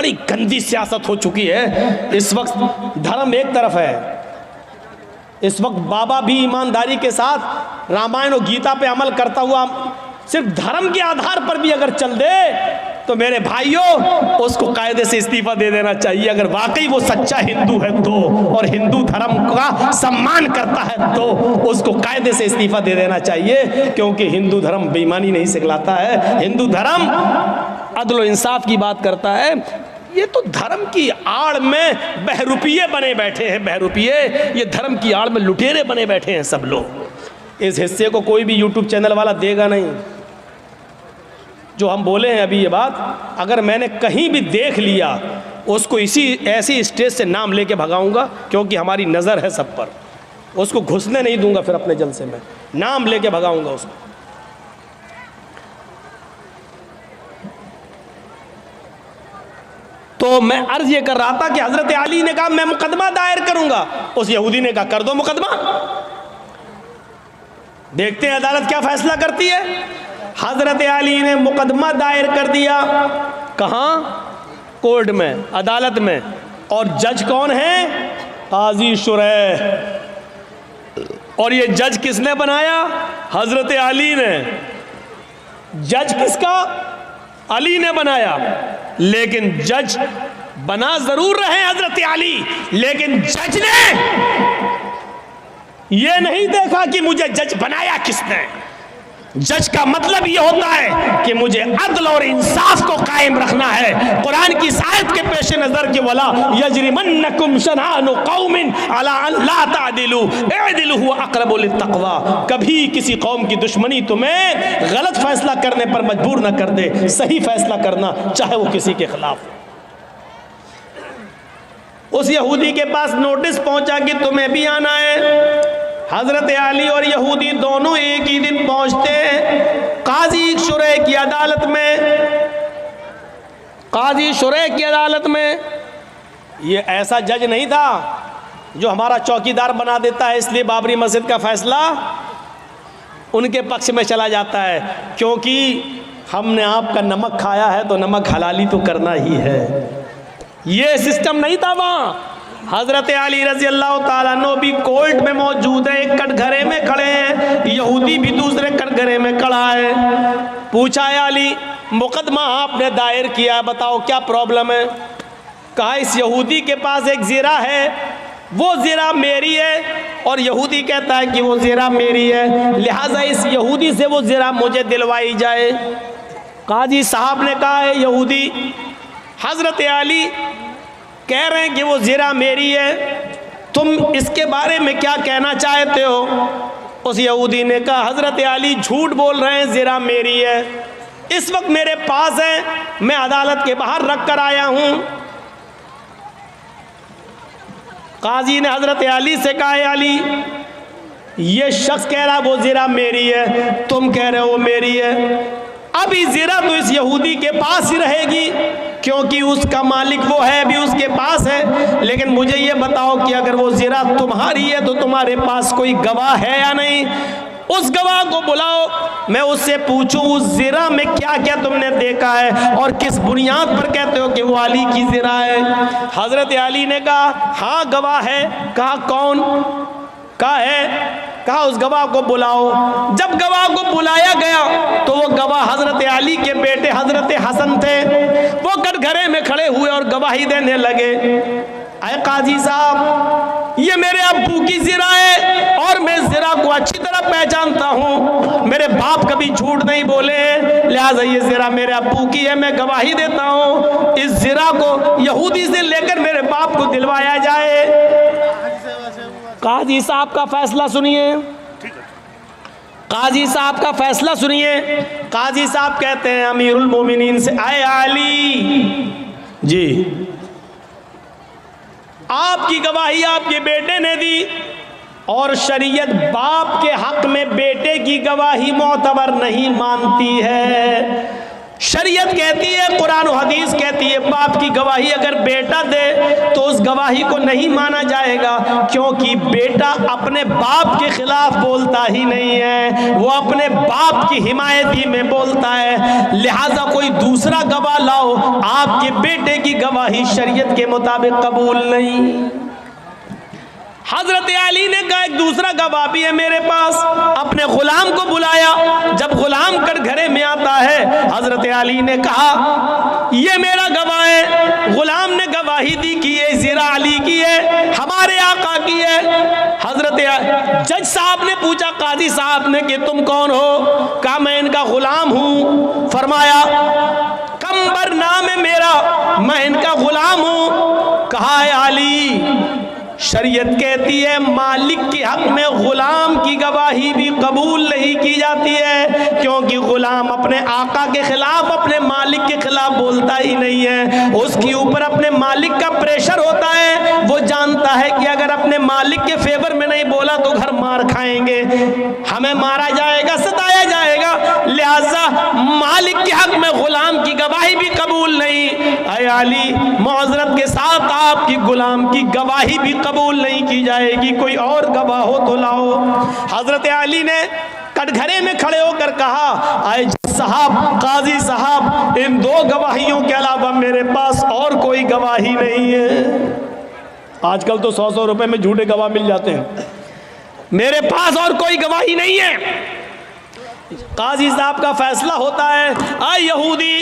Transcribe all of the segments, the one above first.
بڑی گندی سیاست ہو چکی ہے اس وقت. دھرم ایک طرف ہے، اس وقت بابا بھی ایمانداری کے ساتھ رامائن اور گیتا پہ عمل کرتا ہوا صرف دھرم کے آدھار پر بھی اگر چل دے تو میرے بھائیوں اس کو قاعدے سے استعفیٰ دے دینا چاہیے. اگر واقعی وہ سچا ہندو ہے تو اور ہندو دھرم کا سمان کرتا ہے تو اس کو قاعدے سے استعفیٰ دے دینا چاہیے، کیونکہ ہندو دھرم بے ایمانی نہیں سکھلاتا ہے. ہندو دھرم عدل و انصاف کی بات کرتا ہے. یہ تو دھرم کی آڑ میں بہروپیے بنے بیٹھے ہیں، بہروپیے. یہ دھرم کی آڑ میں لٹیرے بنے بیٹھے ہیں سب لوگ. اس حصے کو کوئی بھی یوٹیوب چینل والا دے گا نہیں. جو ہم بولے ہیں ابھی یہ بات اگر میں نے کہیں بھی دیکھ لیا اس کو ایسی اسٹیج سے نام لے کے بھگاؤں گا، کیونکہ ہماری نظر ہے سب پر. اس کو گھسنے نہیں دوں گا، پھر اپنے جلسے میں نام لے کے بھگاؤں گا اس کو. تو میں عرض یہ کر رہا تھا کہ حضرت علی نے کہا میں مقدمہ دائر کروں گا. اس یہودی نے کہا کر دو مقدمہ، دیکھتے ہیں عدالت کیا فیصلہ کرتی ہے. حضرت علی نے مقدمہ دائر کر دیا. کہاں؟ کورٹ میں، عدالت میں. اور جج کون ہے؟ قاضی شریح. اور یہ جج کس نے بنایا؟ حضرت علی نے. جج کس کا؟ علی نے بنایا. لیکن جج بنا ضرور رہے حضرت علی، لیکن جج نے یہ نہیں دیکھا کہ مجھے جج بنایا کس نے. جج کا مطلب یہ ہوتا ہے کہ مجھے عدل اور انصاف کو قائم رکھنا ہے. قرآن کی اس آیت کے پیش نظر کہ وَلَا يَجْرِمَنَّكُمْ شَنَآنُ قَوْمٍ عَلَىٰ أَن لَا تَعْدِلُوا اعْدِلُوا هُوَ أَقْرَبُ لِلتَّقْوَىٰ. کبھی کسی قوم کی دشمنی تمہیں غلط فیصلہ کرنے پر مجبور نہ کر دے. صحیح فیصلہ کرنا چاہے وہ کسی کے خلاف. اس یہودی کے پاس نوٹس پہنچا کہ تمہیں بھی آنا ہے. حضرت علی اور یہودی دونوں ایک ہی دن پہنچتے ہیں قاضی شریح کی عدالت میں. قاضی شریح کی عدالت میں یہ ایسا جج نہیں تھا جو ہمارا چوکیدار بنا دیتا ہے اس لیے بابری مسجد کا فیصلہ ان کے پکش میں چلا جاتا ہے. کیونکہ ہم نے آپ کا نمک کھایا ہے تو نمک حلالی تو کرنا ہی ہے. یہ سسٹم نہیں تھا وہاں. حضرت علی رضی اللہ تعالیٰ عنہ بھی کورٹ میں موجود ہے، ایک کٹ گھرے میں کھڑے ہیں. یہودی بھی دوسرے کٹ گھرے میں کھڑا ہے. پوچھا ہے علی مقدمہ آپ نے دائر کیا ہے، بتاؤ کیا پرابلم ہے؟ کہا اس یہودی کے پاس ایک زرہ ہے، وہ زرہ میری ہے، اور یہودی کہتا ہے کہ وہ زرہ میری ہے، لہٰذا اس یہودی سے وہ زرہ مجھے دلوائی جائے. قاضی صاحب نے کہا ہے یہودی حضرت علی کہہ رہے ہیں کہ وہ زرہ میری ہے، تم اس کے بارے میں کیا کہنا چاہتے ہو؟ اس یہودی نے کہا حضرت علی جھوٹ بول رہے ہیں، زرہ میری ہے، اس وقت میرے پاس ہے، میں عدالت کے باہر رکھ کر آیا ہوں. قاضی نے حضرت علی سے کہا ہے علی یہ شخص کہہ رہا وہ زرہ میری ہے، تم کہہ رہے ہو وہ میری ہے. ابھی زرہ تو اس یہودی کے پاس ہی رہے گی کیونکہ اس کا مالک وہ ہے، بھی اس کے پاس ہے. لیکن مجھے یہ بتاؤ کہ اگر وہ زرہ تمہاری ہے تو تمہارے پاس کوئی گواہ ہے یا نہیں؟ اس گواہ کو بلاؤ، میں اس سے پوچھوں اس زرہ میں کیا کیا تم نے دیکھا ہے اور کس بنیاد پر کہتے ہو کہ وہ علی کی زرہ ہے. حضرت علی نے کہا ہاں گواہ ہے. کہا کون؟ کہا ہے. کہا اس گواہ کو بلاؤ. جب گواہ کو بلایا گیا تو وہ گواہ حضرت علی کے بیٹے حضرت حسن تھے. وہ کٹ گھرے میں کھڑے ہوئے اور گواہی دینے لگے. اے قاضی صاحب یہ میرے ابو کی زرہ ہے اور میں زرہ کو اچھی طرح پہچانتا ہوں، میرے باپ کبھی جھوٹ نہیں بولے ہیں، لہٰذا یہ زرہ میرے ابو کی ہے، میں گواہی دیتا ہوں اس زرہ کو یہودی سے لے کر میرے باپ کو دلوایا جائے. قاضی صاحب کا فیصلہ سنیے. قاضی صاحب کا فیصلہ سنیے. قاضی صاحب کہتے ہیں امیر المومنین سے اے علی جی آپ کی گواہی آپ کے بیٹے نے دی اور شریعت باپ کے حق میں بیٹے کی گواہی معتبر نہیں مانتی ہے. شریعت کہتی ہے، قرآن و حدیث کہتی ہے باپ کی گواہی اگر بیٹا دے تو اس گواہی کو نہیں مانا جائے گا، کیونکہ بیٹا اپنے باپ کے خلاف بولتا ہی نہیں ہے، وہ اپنے باپ کی حمایتی میں بولتا ہے، لہٰذا کوئی دوسرا گواہ لاؤ، آپ کے بیٹے کی گواہی شریعت کے مطابق قبول نہیں۔ حضرت علی نے کہا ایک دوسرا گواہ بھی ہے میرے پاس، اپنے غلام کو بلایا، جب غلام کٹگھرے میں آتا ہے حضرت علی نے کہا یہ میرا گواہ ہے، غلام نے گواہی دی کہ یہ زرہ علی کی ہے، ہمارے آقا کی ہے۔ حضرت جج صاحب نے پوچھا قاضی صاحب نے کہ تم کون ہو؟ کہا میں ان کا غلام ہوں۔ فرمایا کمبر نام ہے میرا، میں ان کا غلام ہوں۔ کہا اے علی، شریعت کہتی ہے مالک کے حق میں غلام کی گواہی بھی قبول نہیں کی جاتی ہے، کیونکہ غلام اپنے آقا کے خلاف اپنے مالک کے خلاف بولتا ہی نہیں ہے، اس کے اوپر اپنے مالک کا پریشر ہوتا ہے، وہ جانتا ہے کہ اگر اپنے مالک کے فیور میں نہیں بولا تو گھر مار کھائیں گے، ہمیں مارا جائے گا، ستایا جائے گا، لہذا مالک کے حق میں غلام کی گواہی بھی قبول نہیں۔ اے علی، معذرت کے ساتھ آپ کی غلام کی گواہی بھی قبول نہیں کی جائے گی، کوئی اور گواہ ہو تو لاؤ۔ حضرت علی نے کٹگھرے میں کھڑے ہو کر کہا اے جج صاحب، قاضی صاحب، ان دو گواہیوں کے علاوہ میرے پاس اور کوئی گواہی نہیں ہے۔ آج کل تو 100 روپے میں جھوٹے گواہ مل جاتے ہیں، میرے پاس اور کوئی گواہی نہیں ہے۔ قاضی صاحب کا فیصلہ ہوتا ہے اے یہودی،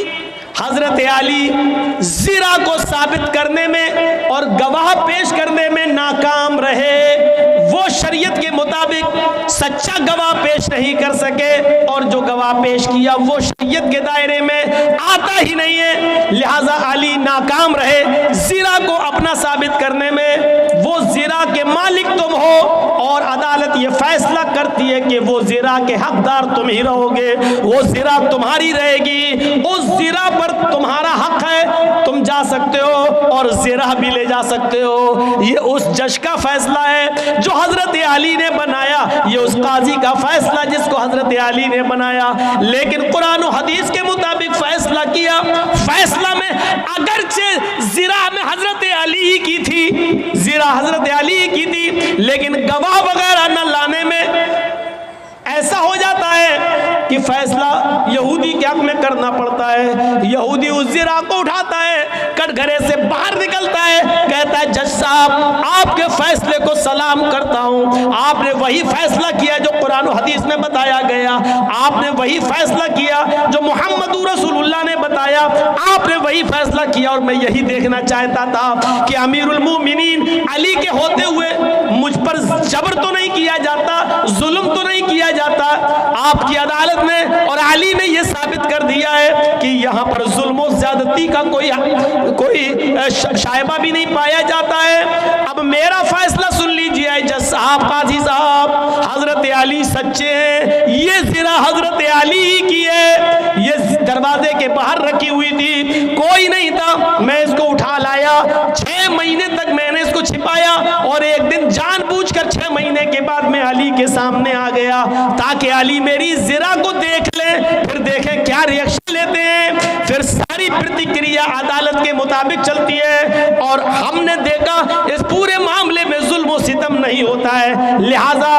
حضرت علی زرہ کو ثابت کرنے میں اور گواہ پیش کرنے میں ناکام رہے، وہ شریعت کے مطابق سچا گواہ پیش نہیں کر سکے، اور جو گواہ پیش کیا وہ شریعت کے دائرے میں آتا ہی نہیں ہے، لہٰذا علی ناکام رہے زرہ کو اپنا ثابت کرنے میں۔ وہ زرہ کے مالک تم ہو اور عدالت یہ فیصلہ کرتی ہے کہ وہ زرہ کے حقدار تم ہی رہو گے، وہ زرہ تمہاری رہے گی، اس زرہ پر تمہارا حق ہے، تم جا سکتے ہو اور زرہ بھی لے جا سکتے ہو۔ یہ اس جج کا فیصلہ ہے جو حضرت علی نے بنایا، یہ اس قاضی کا فیصلہ جس کو حضرت علی نے بنایا، لیکن قرآن و حدیث کے مطابق فیصلہ کیا۔ فیصلہ میں اگرچہ زرہ میں حضرت علی کی تھی، زرہ حضرت علی کی تھی، لیکن گواہ وغیرہ نہ لانے میں ایسا ہو جاتا ہے کہ فیصلہ یہودی کے حق میں کرنا پڑتا ہے۔ یہودی اس زرہ کو اٹھاتا ہے، کٹگھرے سے باہر نکلتا ہے، کہتا ہے جج صاحب آپ کے فیصلے کو سلام کرتا ہوں، آپ نے وہی فیصلہ کیا جو قرآن و حدیث میں بتایا گیا، آپ نے وہی فیصلہ کیا جو محمد رسول اللہ نے بتایا، آپ نے وہی فیصلہ کیا، اور میں یہی دیکھنا چاہتا تھا کہ امیر المومنین علی کے ہوتے ہوئے مجھ پر جبر تو نہیں کیا جاتا، ظلم تو نہیں کیا جاتا، آپ کی عدالت میں اور علی نے یہ ثابت کر دیا ہے کہ یہاں پر ظلم و زیادتی کا کوئی شائبہ بھی نہیں پایا جاتا ہے۔ اب میرا فیصلہ سن لیجیے جج صاحب، قاضی صاحب، حضرت علی سچے ہیں، یہ زرہ حضرت علی کی ہے، یہ دروازے کے باہر رکھی ہوئی تھی، کوئی نہیں تھا، میں اس کو اٹھا لایا، 6 مہینے تک میں نے اس کو چھپایا، اور ایک دن جان بوجھ کر 6 مہینے کے بعد میں علی کے سامنے آ گیا تاکہ علی میری زرہ کو دیکھ لیں، پھر دیکھیں کیا ریئیکشن لیتے ہیں، پھر ساری پرتکریا عدالت کے مطابق چلتی ہے، اور ہم نے دیکھا اس پورے معاملے میں ظلم و ستم نہیں ہوتا ہے، لہٰذا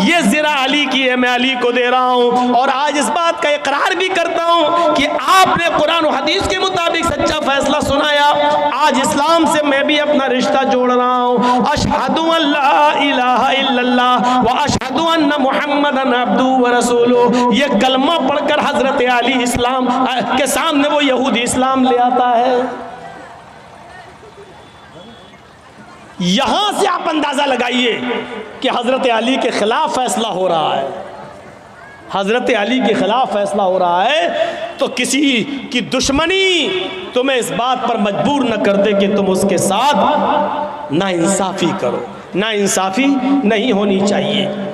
یہ زرہ علی کی ہے، میں علی کو دے رہا ہوں، اور آج اس بات کا اقرار بھی کرتا ہوں کہ آپ نے قرآن و حدیث کے مطابق سچا فیصلہ سنایا۔ آج اسلام سے میں بھی اپنا رشتہ جوڑ رہا ہوں، اشہد ان لا الہ الا اللہ و اشہد ان محمدن عبدہ و رسولہ، یہ کلمہ پڑھ کر حضرت علی اسلام کے سامنے وہ یہودی اسلام لے آتا ہے۔ یہاں سے آپ اندازہ لگائیے کہ حضرت علی کے خلاف فیصلہ ہو رہا ہے، حضرت علی کے خلاف فیصلہ ہو رہا ہے، تو کسی کی دشمنی تمہیں اس بات پر مجبور نہ کر دے کہ تم اس کے ساتھ نا انصافی کرو، نا انصافی نہیں ہونی چاہیے۔